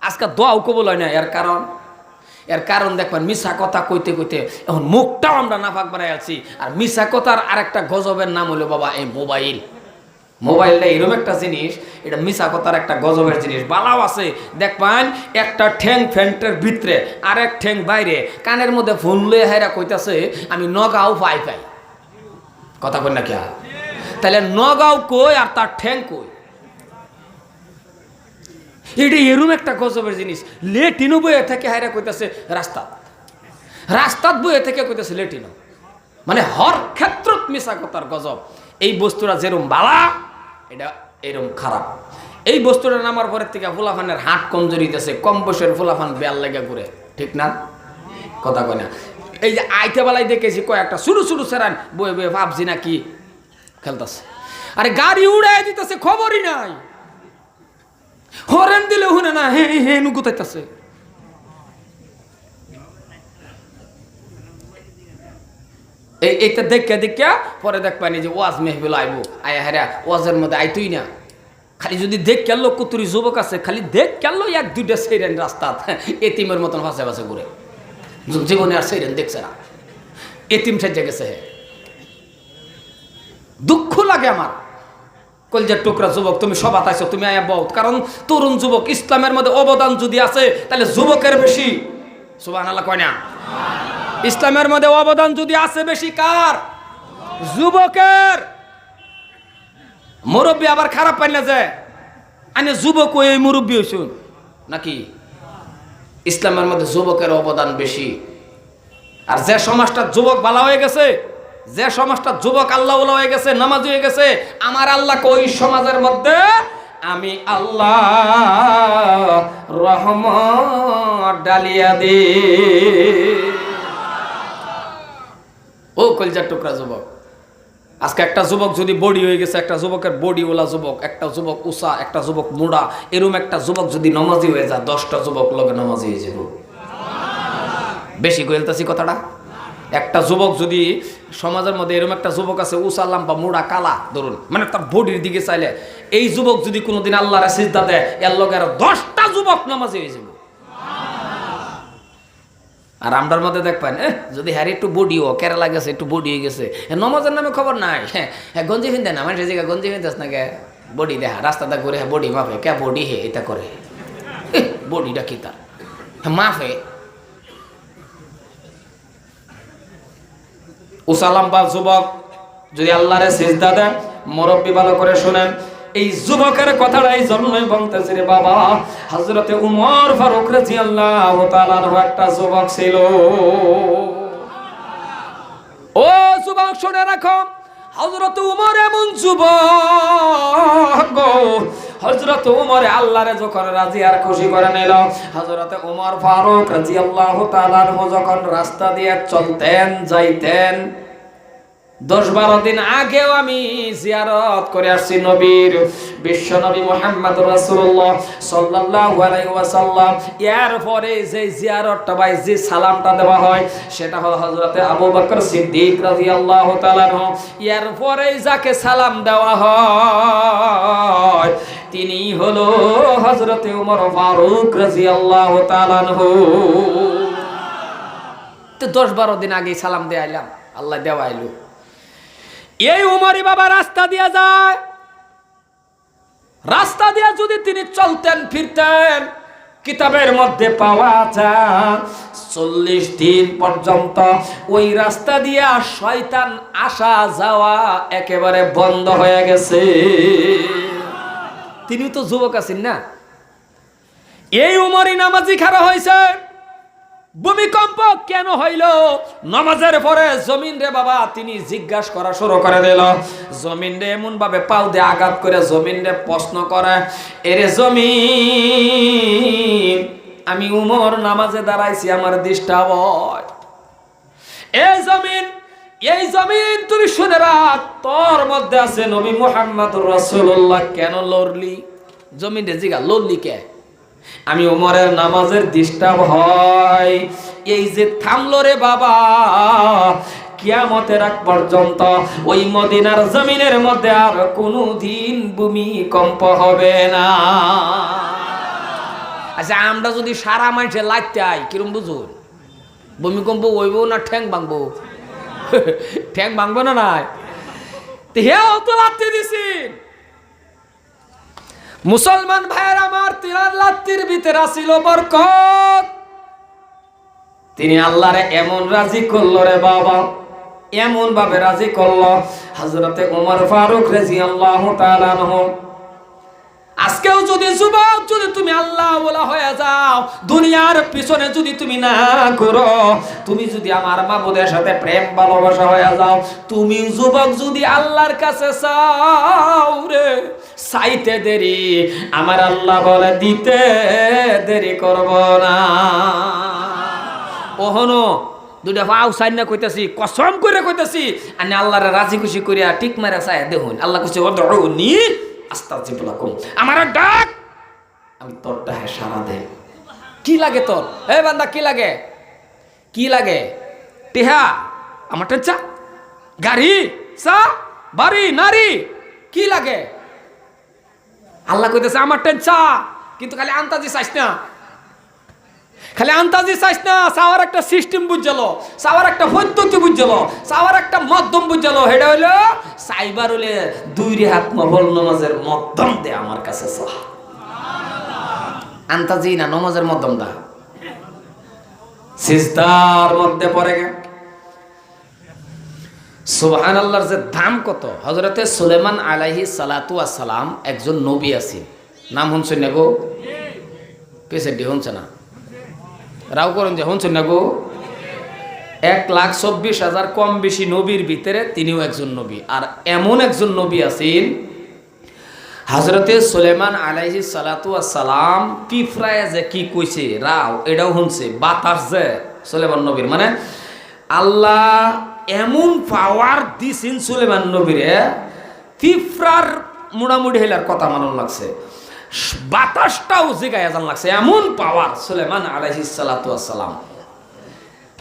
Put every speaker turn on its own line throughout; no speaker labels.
আজকে দোয়াও কবুল হয় না। এর কারণ দেখবেন মিশা কথা কইতে কইতে এখন মুখটাও আমরা নাফাক বানাই আছি। আর মিশা কথার আরেকটা গজবের নাম হলো বাবা এই মোবাইলটা এরকম একটা জিনিস, এটা মিশা কথার একটা গজবের জিনিস। বালাও আছে দেখবেন একটা ঠ্যাং ফ্যান্টের ভিতরে আর এক ঠ্যাং বাইরে, কানের মধ্যে ফোন লয়ে হাইরা কইতাছে আমি নগাঁও পাই কথা কই না কে? তাহলে নগাঁও কই আর তার ঠ্যাং কই? এটা এরম একটা গজবের জিনিস। লেটিনো বইয়ে থেকে হাইরা কইতাছে রাস্তাত বইয়ে থেকে কইতাছে লেটিনো। মানে হর ক্ষেত্রত মিশা কথার গজব। এই বস্তুটা যেরম বালা এটা এরম খারাপ। এই বস্তুটা নামার পরের থেকে ফুলাফানের হাট কমজোরি দিতেছে। কম বয়সের ফুলাফান বেয়াল লেগে ঘুরে, ঠিক না? কথা কয় না? এই যে আইতে বেলায় দেখেছি কয়েকটা শুরু সেরান বয়ে বয়ে ভাবছি না কি খেলতেছে। আরে গাড়ি উড়াই দিতেছে, খবরই নাই। হরেন দিলে শুনে না, হে নুকুতাইতেছে। এইটা দেখা পরে দেখবানি যে ওয়াজ মেহবিল আইবো, আয়া হারা ওয়াজের মধ্যে আইতুই না। খালি যদি দেখ কেন কুতুরি যুবক আছে, খালি দেখ কেন এক দুইটা সেইরেন রাস্তাত এতিমের মতন ভাসে ভাসে ঘুরে। জীবনে আর সেইরেন দেখছে না, এতিম সেজে গেছে। দুঃখ লাগে আমার। কলজার টুকরা যুবক, তুমি সবাত আইছো, তুমি আয়া বহুত। কারণ তরুণ যুবক, ইসলামের মধ্যে অবদান যদি আছে তাহলে যুবকের বেশি। সুবহানাল্লাহ কয় না? ইসলামের মধ্যে অবদান যদি আছে বেশি কার? যুবকের। মুরব্বী আবার খারাপ পাই না যে আনে যুবক ওই মুরব্বী হইছুন নাকি? ইসলামের মধ্যে যুবকের অবদান বেশি। আর যে সমাজটা যুবক ভালো হয়ে গেছে, যে সমাজটা যুবক আল্লাহ হয়ে গেছে, নামাজ হয়ে গেছে, আমার আল্লাহকে ওই সমাজের মধ্যে আমি আল্লাহ রহমত ডালিয়া দি। ও কলজার টুকরা যুবক, আজকে একটা যুবক যদি বডি হয়ে গেছে, একটা যুবকের বডিওয়ালা যুবক, একটা যুবক উষা, একটা যুবক মুড়া, এরম একটা যুবক যদি নামাজি হয়ে যায়, 10টা যুবক লগে নামাজি হয়ে যাব। বেশি কইলতাছি কথাটা। একটা যুবক যদি সমাজের মধ্যে এরকম একটা যুবক আছে উষা লাম্বা মুড়া কালা ধরুন, মানে তার বডির দিকে চাইলে, এই যুবক যদি কোনোদিন আল্লাহর সিজদা দেয়, এর লগে আর 10টা যুবক নামাজি হয়ে যাব। আর আমরার মধ্যে দেখবেন যদি হ্যাঁ একটু বডিও কেরালা গেছে, একটু বডি হয়ে গেছে, নমাজের নামে খবর নাই। হ্যাঁ গঞ্জি ফিনতে না, মানুষের জায়গায় গঞ্জি ফিনতেস না কে? বডি দেখা রাস্তাটা ঘুরে, হ্যাঁ বডি মাফে কে? বডি হে এটা করে, বডিটা কি তার মাফে? উসালাম্বা যুবক যদি আল্লাহরে সিজদা দেয়, মুরব্বি ভালো করে শুনেন, এই যুবকের কথাটা এই জন্যই বলতেছি রে বাবা, হযরতে উমর ফারুক রাদিয়াল্লাহু তাআলা একটা যুবক ছিল। ও যুবক শুনে রাখো, হযরতে উমর এমন যুবক, হযরতে উমর আল্লাহরে যখন রাজি আর খুশি করে নিল, হযরতে উমর ফারুক রাদিয়াল্লাহু তাআলা যখন রাস্তা দিয়ে চলতেন যাইতেন, 10-12 দিন আগেও আমি জিয়ারত করে আসছি নবীর, বিশ্ব নবী মুহাম্মদ রাসূলুল্লাহ সাল্লাল্লাহু আলাইহি ওয়াসাল্লাম। এরপরে যে জিয়ারতটা ভাই, যে সালামটা দেওয়া হয়, সেটা হলো হযরতে আবু বকর সিদ্দিক রাদিয়াল্লাহু তাআলা। এরপরে যাকে সালাম দেওয়া হয় তিনি হলো হযরতে ওমর ফারুক রাদিয়াল্লাহু তাআলা। তো 10-12 দিন আগে সালাম দিয়ে আইলাম, আল্লাহ দেওয়া আইলো। এই উমরি বাবা রাস্তা দিয়া যায়, রাস্তা দিয়া যদি তিনি চলতেন ফিরতেন, কিতাবের মধ্যে পাওয়া যায় 40 দিন পর্যন্ত ওই রাস্তা দিয়া শয়তান আসা যাওয়া একেবারে বন্ধ হয়ে গেছে। তিনি তো যুবক আছেন না। এই উমরি নামাজি খাড়া হয়েছে। ভূমিকম্প কেন হইল? নামাজের পরে জমিন রে বাবা তিনি জিজ্ঞাসা করা শুরু করে দিল। জমিন রে এমন ভাবে পাও দিয়ে আঘাত করে জমিন রে প্রশ্ন করে, এরে জমিন, আমি উমর নামাজে দাঁড়াইছি, আমার ডিস্টার্ব হয়। এই জমিন তুমি শুনে রাখ, তোর মধ্যে আছে নবী মুহাম্মদুর রাসূলুল্লাহ, কেন লড়লি? জমিন রে জিগা লড়লি কে? আমি উমরের নামাজের ডিস্টার্ব হয়, এই যে থামলো রে বাবা, কিয়ামতের আগ পর্যন্ত ওই মদিনার জমিনের মধ্যে আর কোনোদিন ভূমিকম্প হবে না। আচ্ছা আমরা যদি সারা মানুষের লাইতে আই কিরম বুঝুন? ভূমিকম্প হইব না ঠ্যাং ভাঙবো? ঠ্যাং ভাঙবো না নাই? হেও তো লাত্তি দিছি। মুসলমান ভাইয়ের আমার, তিনার লাত্তির ভিতরে ছিল বরকত। তিনি আল্লাহরে এমন রাজি করলো রে বাবা, এমন ভাবে রাজি করলো, হযরতে ওমর ফারুক রাদিয়াল্লাহু তাআলা আনহু। আজকেও যদি যুবক, যদি তুমি আল্লাহ ওয়ালা হয়ে যাও, দুনিয়ার পিছনে যদি তুমি না ঘুরো, তুমি যদি আমার মাবুদের সাথে প্রেম ভালোবাসা হয়ে যাও, তুমি যুবক যদি আল্লাহর কাছে চাও রে, চাইতে দেরি, আমার আল্লাহ বলে দিতে দেরি করব না। ওহনো দুইটা পাও সাইন না কইতাছি, কসম করে কইতাছি, আমি আল্লাহরে রাজি খুশি করিয়া ঠিক মারা চাই দেখুন। আল্লাহ কইছে ওদউনি আস্তাজিব লাকুম, আমার ডাক আমি তোর ডাকে সাড়া দে। কি লাগে তোর? এ বান্দা কি লাগে? কি লাগে? টেহা আমারটা চা, গাড়ি, চা, বাড়ি, নারী, কি লাগে? আল্লাহ কইতেছে আমারটা চা, কিন্তু খালি আন্তাজি চাইস না, খালি আন্তাজি চাইস না। চাওয়ার একটা সিস্টেম বুঝলো, চাওয়ার একটা পদ্ধতি বুঝলো, চাওয়ার একটা মাধ্যম বুঝলো। সেটা হইলো চাইবার হলে দুই হাত মহল নমাজের মাধ্যম দে আমার কাছে চা। আন্তাজি না, নমাজের মাধ্যম দা। সিজদার মধ্যে পড়ে গে। সুবহানাল্লাহর যে দাম কত! হযরতে সুলাইমান আলাইহিস সালাতু ওয়াস সালাম একজন নবী আছেন, নাম শুনছেন না গো? পেছে ডি শুনছে না? রাও করেন যে শুনছেন না গো? 1,24,000 কম বেশি নবীর ভিতরে তিনিও একজন নবী। আর এমন একজন নবী আছেন হযরতে সুলাইমান আলাইহিস সালাতু ওয়াস সালাম পিফরায় যে কি কইছে রাও এটাও শুনছে। বাতাস যে সুলাইমান নবীর, মানে আল্লাহ এমন পাওয়ার দিছেন সুলাইমান নবীরে, পিফরার মোটামুটি হেলার কথা মানন লাগছে, বাতাসটাও জিগায়া জান লাগছে, এমন পাওয়ার সুলাইমান আলাইহিস সালাতু ওয়াস সালাম।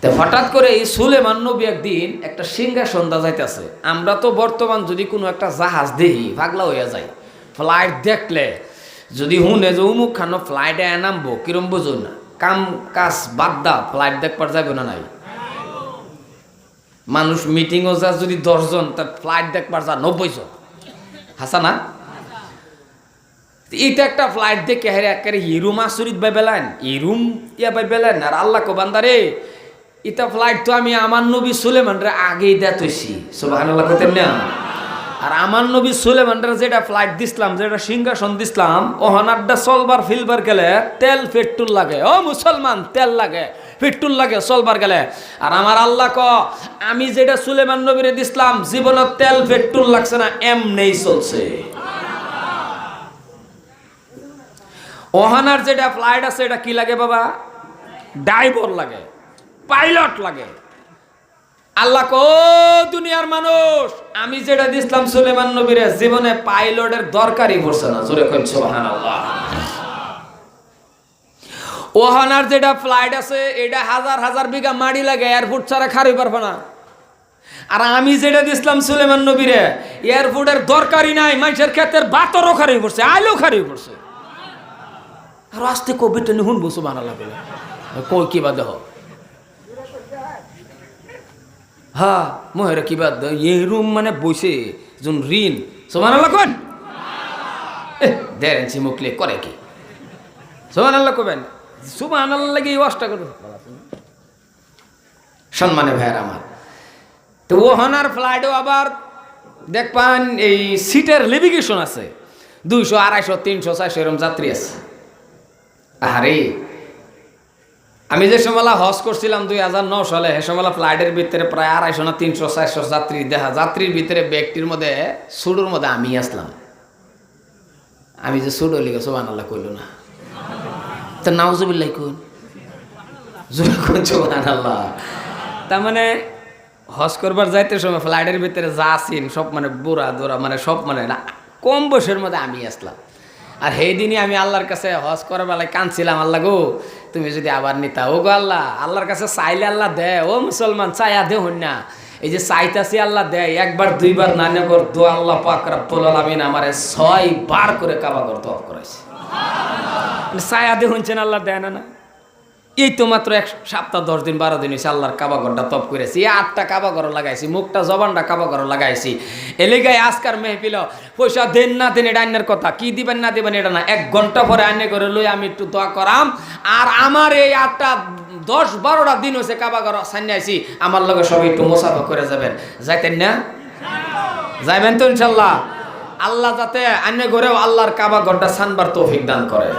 তো হঠাৎ করে এই সুলাইমান নবী একদিন একটা সিংহাসন দা যাইতেছে। আমরা তো বর্তমান যদি কোনো একটা জাহাজ দেখি পাগলা হইয়া যাই, ফ্লাইট দেখলে যদি হুনে যে উমুক খানো ফ্লাইটে নামবো কিরম বুঝুন না, কাম কাজ বাদ দা ফ্লাইট দেখবার যাবে না নাই? মানুষ মিটিংও যা যদি 10 জন, তার ফ্লাইট দেখবার যা 90 জন, হাসা না? এইটা একটা ফ্লাইট দেখে হেরে একেবারে হিরুম আসরিত বাই বেলান, হিরুম ইয়া বাই বেলান। আর আল্লাহ কো বান্দারে, এটা ফ্লাইট তো আমি আমার নবী সুলাইমানরে আগেই দেতইছি, সুবহানাল্লাহ কইতেন না? আর আমার নবী সুলাইমানরে যেটা ফ্লাইট দিছিলাম, যেটা সিংহাসন দিছিলাম, ওহনারটা চলবার ফিলবার গেলে তেল পেট্রোল লাগে। ও মুসলমান, তেল লাগে, পেট্রোল লাগে চলবার গেলে। আর আমার আল্লাহ ক আমি যেটা সুলাইমান নবীরে দিছিলাম, জীবনে তেল পেট্রোল লাগছে না, এমনেই চলছে। ওহানার যেটা ফ্লাইট আছে এটা কি লাগে বাবা? ড্রাইভার লাগে, পাইলট লাগে। আল্লাহ কো দুনিয়ার মানুষ, আমি যেটা দিছিলাম সুলাইমান নবীরে, জীবনে পাইলটের দরকারই পড়ছে না। জোরে কইন সুবহানাল্লাহ। ওহানার যেটা ফ্লাইট আছে এটা হাজার হাজার বিঘা মাটি লাগে, এয়ারপোর্ট ছাড়া খাড়ি পারবে না। আর আমি যেটা দিছিলাম সুলাইমান নবীরে, এয়ারপোর্টের দরকারই নাই, মানুষের ক্ষেতের বাতরও খাড়ি পড়ছে, আইলেও খাড়ি পড়ছে। আর আস্তে কোভিডটা নি শুনবো সুবহানাল্লাহ বলে কই কি বাদ দেহ। হ্যাঁ মোহের কি বাদ এই রুম মানে বসে যোন ঋণ, সুবহানাল্লাহ কোন দেন চিমুকলে করে কি? সুবহানাল্লাহ কবেন, সুবহানাল্লাহ লাগে এই ওয়াজটা করবে। সম্মানে ভাইয়ের আমার, তো ওহানার ফ্লাইটও আবার দেখবেন এই সিটের লিমিটেশন আছে, 200, 250, 300, 400 এরকম যাত্রী আছে। আরে আমি যে সময় হজ করছিলাম 2009 সালে, সে সময় ফ্লাইটের ভিতরে প্রায় 250 না 300, 400 যাত্রী দেখা। যাত্রীর ভিতরে ব্যক্তির মধ্যে সুডোর মধ্যে আমি আসলাম। আমি যে সুডো লিখে সুবহানাল্লাহ কইল না, তা নাউজুবিল্লাহ কোন জোরে কোন সুবহানাল্লাহ। তার মানে হজ করবার যাইতে সময় ফ্লাইটের ভিতরে যা আছেন সব মানে বুড়া দোরা, মানে সব মানে না কম বয়সের মধ্যে আমি আসলাম। আর সেই দিনই আমি আল্লাহর কাছে হজ করার বেলায় কাঁদছিলাম, আল্লাহ গো তুমি যদি আবার নিতা। ও গো আল্লাহ, আল্লাহর কাছে চাইলে আল্লাহ দেয়। ও মুসলমান, চাইয়া দে হন না, এই যে চাইতাছি আল্লাহ দেয়। একবার দুইবার না নেবার দোয়া আল্লাহ পাক রব্বুল আলামিন আমারে 6 বার করে কাবা ঘর তওয়াফ করাইছে। ছায়া দিয়ে শুনছেন আল্লাহ দেয় না? এই তো মাত্র 1 সপ্তাহ 10 দিন 12 দিন হয়েছে আল্লাহর কাবা ঘরটা তপ করেছি, 8টা কাবা ঘর লাগাইছি, মুখটা জবানটা কাবা ঘর লাগাইছি। এলাকায় আজকার মেহফিল পয়সা দেন না দেন এটা আইনের কথা, কি দিবেন না দিবেন এটা না, 1 ঘন্টা পরে আইনে করে লই আমি একটু দোয়া করাম। আর আমার এই 8টা 10-12টা দিন হয়েছে কাবা ঘর সান্যাইছি, আমার লগে সবাই একটু মোসাফা করে যাবেন, যাইতেন না? যাইবেন তো ইনশাল্লাহ? আল্লাহ যাতে আইনে ঘরেও আল্লাহর কাবা ঘরটা সানবার তৌফিক দান করে।